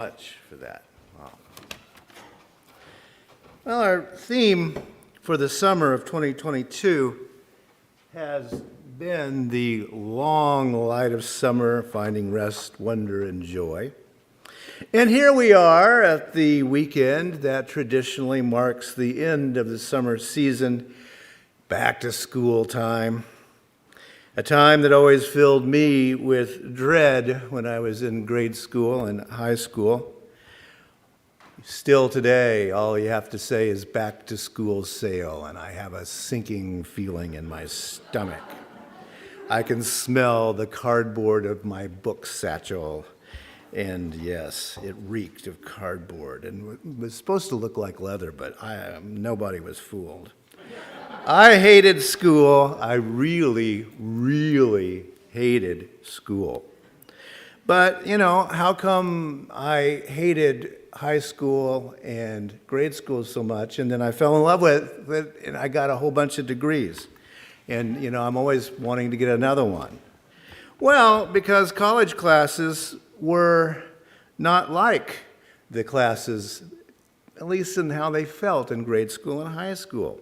Much for that. Wow. Well, our theme for the summer of 2022 has been the long light of summer, finding rest, wonder, and joy. And here we are at the weekend that traditionally marks the end of the summer season, back to school time. A time that always filled me with dread when I was in grade school and high school. Still today, all you have to say is back to school sale, and I have a sinking feeling in my stomach. I can smell the cardboard of my book satchel, and yes, it reeked of cardboard, and it was supposed to look like leather, but nobody was fooled. I hated school. I really, really hated school. But, how come I hated high school and grade school so much, and then I fell in love with it, and I got a whole bunch of degrees. And, I'm always wanting to get another one. Well, because college classes were not like the classes, at least in how they felt in grade school and high school.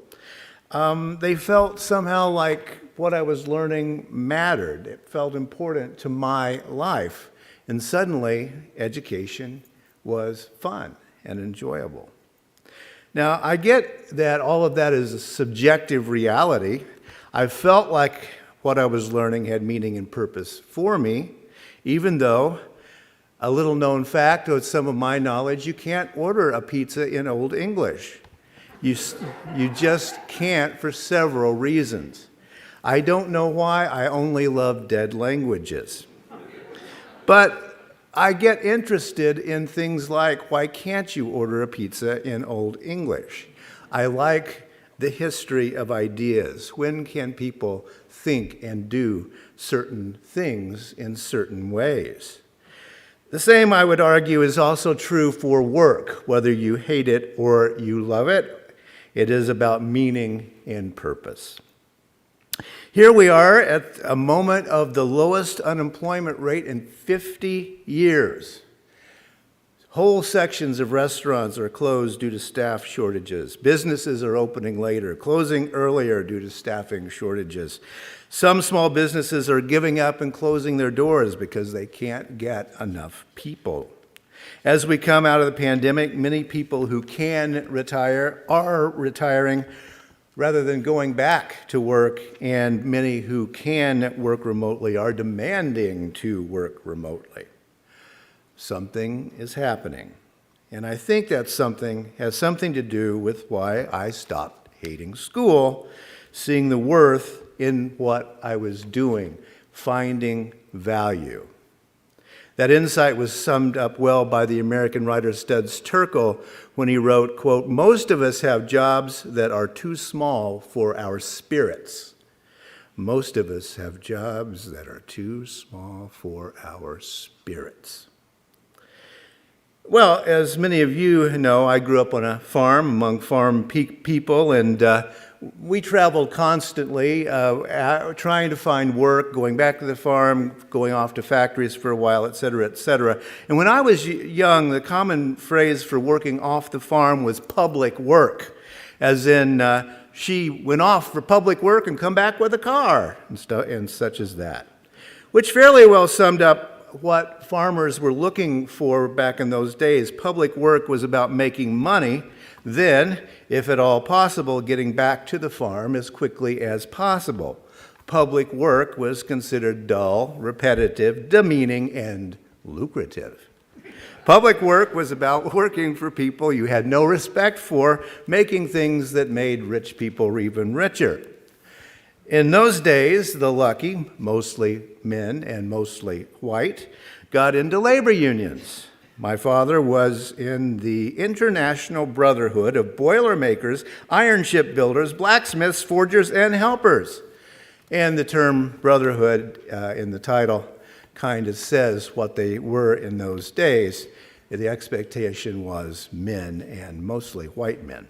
They felt somehow like what I was learning mattered. It felt important to my life. And suddenly, education was fun and enjoyable. Now, I get that all of that is a subjective reality. I felt like what I was learning had meaning and purpose for me, even though, a little known fact with some of my knowledge, you can't order a pizza in Old English. You just can't for several reasons. I don't know why. I only love dead languages. But I get interested in things like, why can't you order a pizza in Old English? I like the history of ideas. When can people think and do certain things in certain ways? The same, I would argue, is also true for work, whether you hate it or you love it. It is about meaning and purpose. Here we are at a moment of the lowest unemployment rate in 50 years. Whole sections of restaurants are closed due to staff shortages. Businesses are opening later, closing earlier due to staffing shortages. Some small businesses are giving up and closing their doors because they can't get enough people. As we come out of the pandemic, many people who can retire are retiring rather than going back to work, and many who can work remotely are demanding to work remotely. Something is happening, and I think that something has something to do with why I stopped hating school, seeing the worth in what I was doing, finding value. That insight was summed up well by the American writer Studs Terkel when he wrote, quote, "Most of us have jobs that are too small for our spirits." Most of us have jobs that are too small for our spirits. Well, as many of you know, I grew up on a farm among farm people, and we traveled constantly trying to find work, going back to the farm, going off to factories for a while, et cetera, et cetera. And when I was young, the common phrase for working off the farm was public work, as in she went off for public work and come back with a car and such as that, which fairly well summed up what farmers were looking for back in those days. Public work was about making money, then, if at all possible, getting back to the farm as quickly as possible. Public work was considered dull, repetitive, demeaning, and lucrative. Public work was about working for people you had no respect for, making things that made rich people even richer. In those days, the lucky, mostly men and mostly white, got into labor unions. My father was in the International Brotherhood of Boilermakers, Iron Ship Builders, Blacksmiths, Forgers, and Helpers. And the term brotherhood in the title kind of says what they were in those days. The expectation was men, and mostly white men.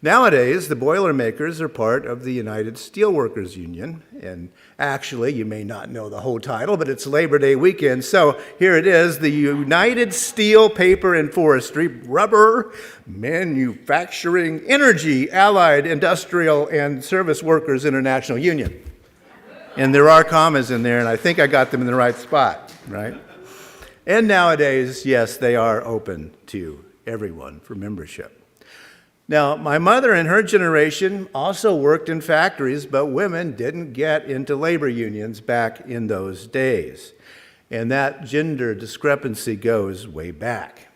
Nowadays, the Boilermakers are part of the United Steelworkers Union, and actually, you may not know the whole title, but it's Labor Day weekend, so here it is, the United Steel, Paper, and Forestry, Rubber, Manufacturing, Energy, Allied, Industrial, and Service Workers International Union. And there are commas in there, and I think I got them in the right spot, right? And nowadays, yes, they are open to everyone for membership. Now, my mother and her generation also worked in factories, but women didn't get into labor unions back in those days. And that gender discrepancy goes way back.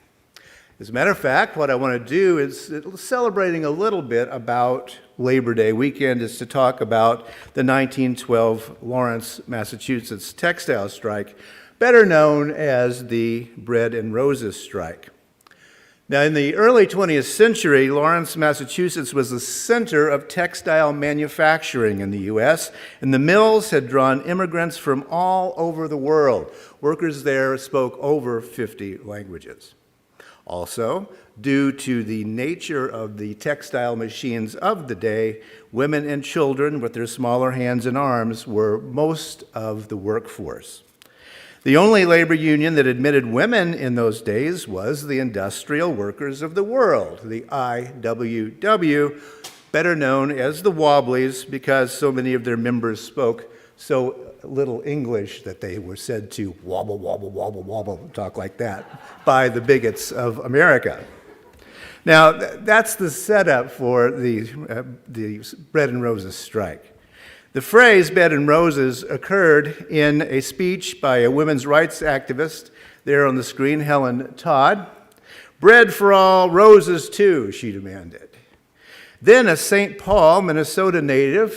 As a matter of fact, what I want to do is, celebrating a little bit about Labor Day weekend, is to talk about the 1912 Lawrence, Massachusetts textile strike, better known as the Bread and Roses strike. Now, in the early 20th century, Lawrence, Massachusetts was the center of textile manufacturing in the U.S., and the mills had drawn immigrants from all over the world. Workers there spoke over 50 languages. Also, due to the nature of the textile machines of the day, women and children with their smaller hands and arms were most of the workforce. The only labor union that admitted women in those days was the Industrial Workers of the World, the IWW, better known as the Wobblies because so many of their members spoke so little English that they were said to wobble, wobble, wobble, wobble, talk like that by the bigots of America. Now, that's the setup for the Bread and Roses strike. The phrase Bread and Roses occurred in a speech by a women's rights activist there on the screen, Helen Todd. Bread for all, roses too, she demanded. Then a St. Paul, Minnesota native,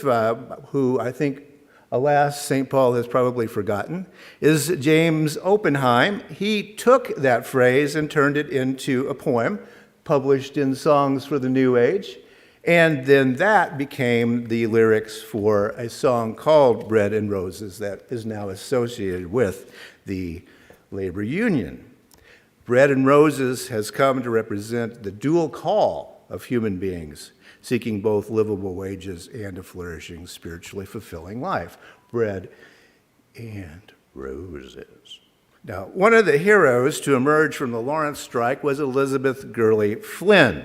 who I think, alas, St. Paul has probably forgotten, is James Oppenheim. He took that phrase and turned it into a poem published in Songs for the New Age. And then that became the lyrics for a song called Bread and Roses that is now associated with the labor union. Bread and Roses has come to represent the dual call of human beings seeking both livable wages and a flourishing, spiritually fulfilling life. Bread and roses. Now, one of the heroes to emerge from the Lawrence strike was Elizabeth Gurley Flynn.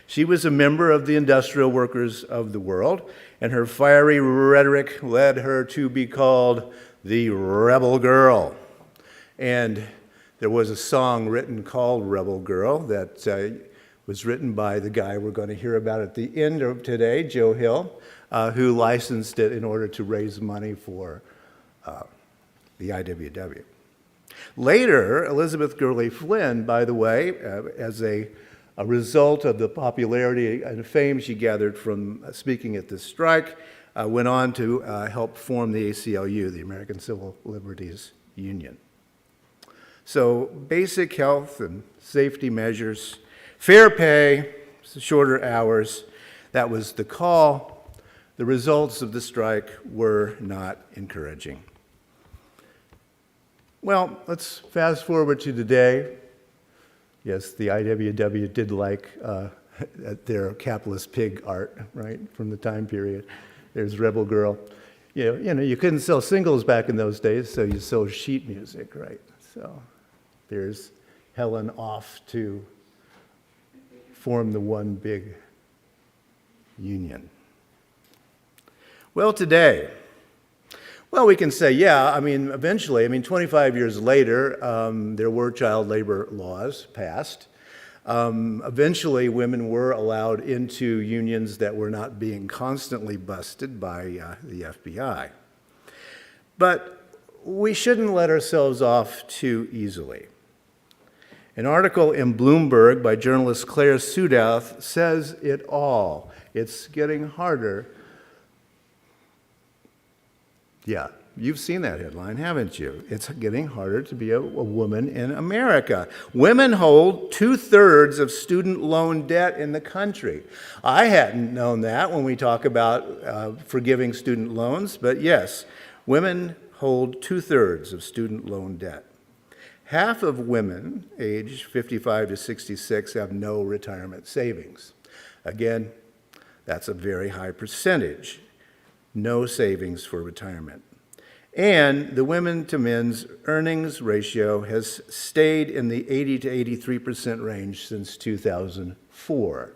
She was a member of the Industrial Workers of the World, and her fiery rhetoric led her to be called the Rebel Girl. And there was a song written called Rebel Girl that was written by the guy we're going to hear about at the end of today, Joe Hill, who licensed it in order to raise money for the IWW. Later, Elizabeth Gurley Flynn, by the way, as a result of the popularity and fame she gathered from speaking at this strike, went on to help form the ACLU, the American Civil Liberties Union. So basic health and safety measures, fair pay, shorter hours, that was the call. The results of the strike were not encouraging. Well, let's fast forward to today. Yes, the IWW did like their capitalist pig art, right, from the time period. There's Rebel Girl. You know, you couldn't sell singles back in those days, so you sold sheet music, right? So there's Helen off to form the one big union. Well, today, we can say, eventually, 25 years later, there were child labor laws passed. Eventually, women were allowed into unions that were not being constantly busted by the FBI. But we shouldn't let ourselves off too easily. An article in Bloomberg by journalist Claire Sudouth says it all. It's getting harder. Yeah, you've seen that headline, haven't you? It's getting harder to be a woman in America. Women hold 2/3 of student loan debt in the country. I hadn't known that when we talk about forgiving student loans, but yes, women hold 2/3 of student loan debt. Half of women aged 55 to 66 have no retirement savings. Again, That's a very high percentage. No savings for retirement. And the women to men's earnings ratio has stayed in the 80 to 83% range since 2004.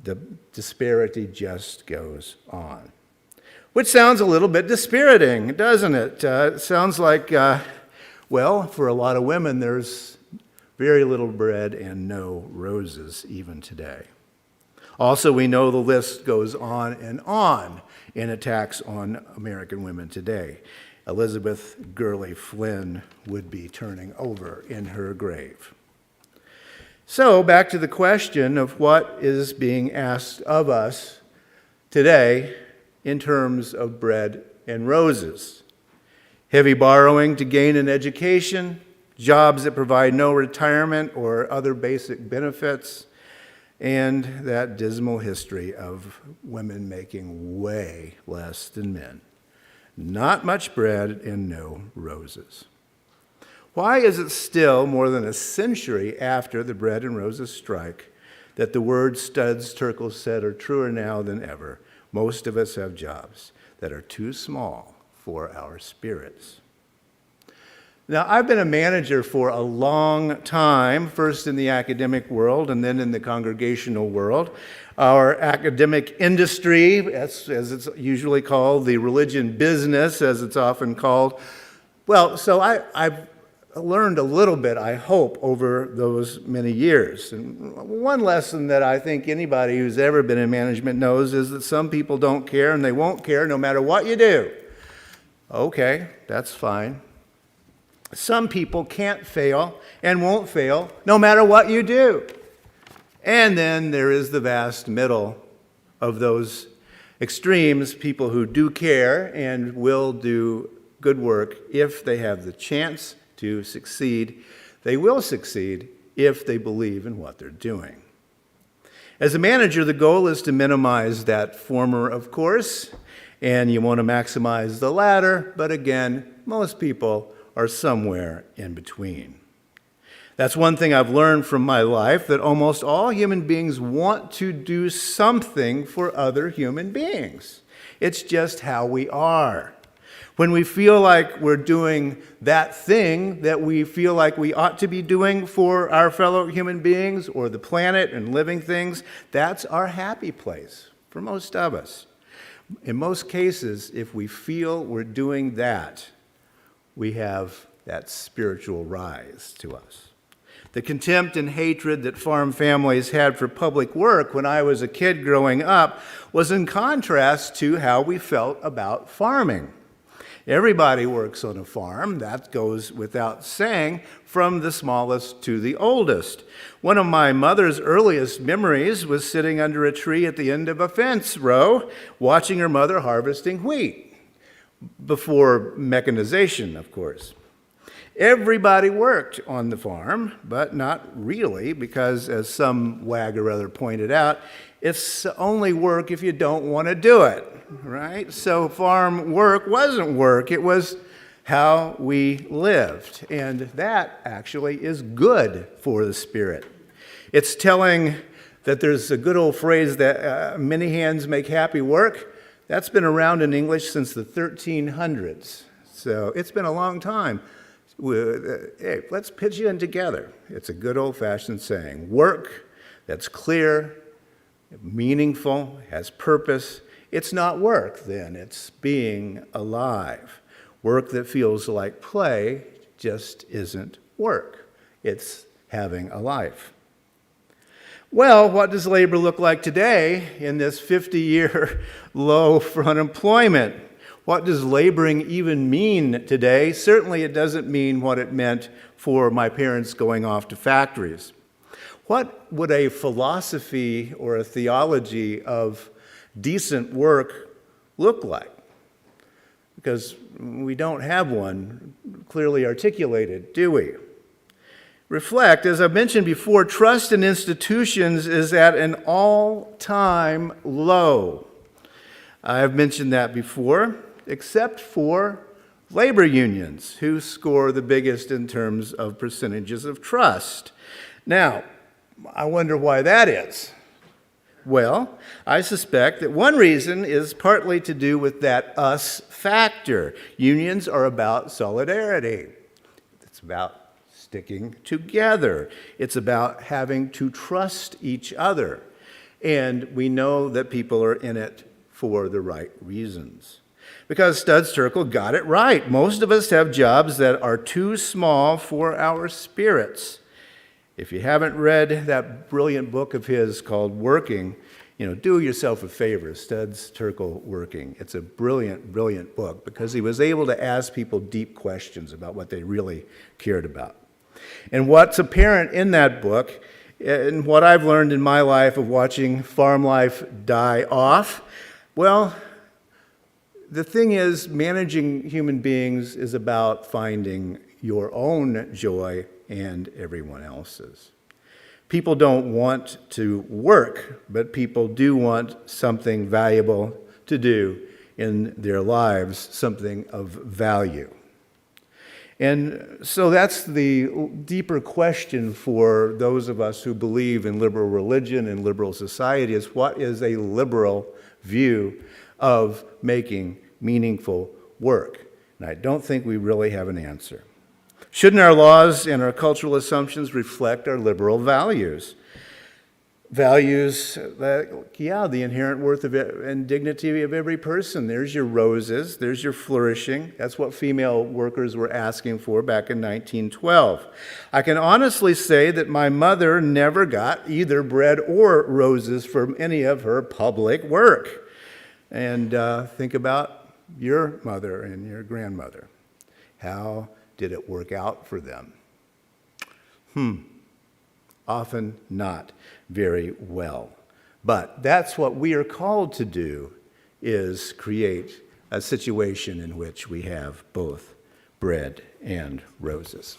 The disparity just goes on. Which sounds a little bit dispiriting, doesn't it? It sounds like, well, for a lot of women, there's very little bread and no roses even today. Also, we know the list goes on in attacks on American women today. Elizabeth Gurley Flynn would be turning over in her grave. So, back to the question of what is being asked of us today in terms of bread and roses. Heavy borrowing to gain an education, jobs that provide no retirement or other basic benefits, and that dismal history of women making way less than men. Not much bread and no roses. Why is it still more than a century after the bread and roses strike that the words Studs Terkel said are truer now than ever? Most of us have jobs that are too small for our spirits. Now, I've been a manager for a long time, first in the academic world and then in the congregational world. Our academic industry, as it's usually called, the religion business, as it's often called. Well, so I've learned a little bit, I hope, over those many years. And one lesson that I think anybody who's ever been in management knows is that some people don't care and they won't care no matter what you do. Okay, that's fine. Some people can't fail and won't fail no matter what you do. And then there is the vast middle of those extremes, people who do care and will do good work if they have the chance to succeed. They will succeed if they believe in what they're doing. As a manager, the goal is to minimize that former, of course, and you want to maximize the latter, but again, most people are somewhere in between. That's one thing I've learned from my life, that almost all human beings want to do something for other human beings. It's just how we are. When we feel like we're doing that thing that we feel like we ought to be doing for our fellow human beings or the planet and living things, that's our happy place for most of us. In most cases, if we feel we're doing that, we have that spiritual rise to us. The contempt and hatred that farm families had for public work when I was a kid growing up was in contrast to how we felt about farming. Everybody works on a farm, that goes without saying, from the smallest to the oldest. One of my mother's earliest memories was sitting under a tree at the end of a fence row, watching her mother harvesting wheat. Before mechanization, of course. Everybody worked on the farm, but not really, because as some wag or other pointed out, it's only work if you don't want to do it, right? So farm work wasn't work, it was how we lived, and that actually is good for the spirit. It's telling that there's a good old phrase that many hands make happy work. That's been around in English since the 1300s, so it's been a long time. Hey, let's pitch in together. It's a good old-fashioned saying. Work that's clear, meaningful, has purpose. It's not work, then. It's being alive. Work that feels like play just isn't work. It's having a life. Well, what does labor look like today in this 50-year low for unemployment? What does laboring even mean today? Certainly it doesn't mean what it meant for my parents going off to factories. What would a philosophy or a theology of decent work look like? Because we don't have one clearly articulated, do we? Reflect, as I mentioned before, trust in institutions is at an all-time low. I've mentioned that before, except for labor unions, who score the biggest in terms of percentages of trust. Now, I wonder why that is. Well, I suspect that one reason is partly to do with that us factor. Unions are about solidarity. It's about sticking together. It's about having to trust each other. And we know that people are in it for the right reasons. Because Studs Terkel got it right. Most of us have jobs that are too small for our spirits. If you haven't read that brilliant book of his called Working, do yourself a favor, Studs Terkel Working. It's a brilliant, brilliant book because he was able to ask people deep questions about what they really cared about. And what's apparent in that book, and what I've learned in my life of watching farm life die off, well, the thing is, managing human beings is about finding your own joy and everyone else's. People don't want to work, but people do want something valuable to do in their lives, something of value. And so that's the deeper question for those of us who believe in liberal religion and liberal society is what is a liberal view of making meaningful work? And I don't think we really have an answer. Shouldn't our laws and our cultural assumptions reflect our liberal values? Values that, the inherent worth of it and dignity of every person. There's your roses, there's your flourishing. That's what female workers were asking for back in 1912. I can honestly say that my mother never got either bread or roses from any of her public work. And think about your mother and your grandmother. How did it work out for them? Often not very well. But that's what we are called to do, is create a situation in which we have both bread and roses.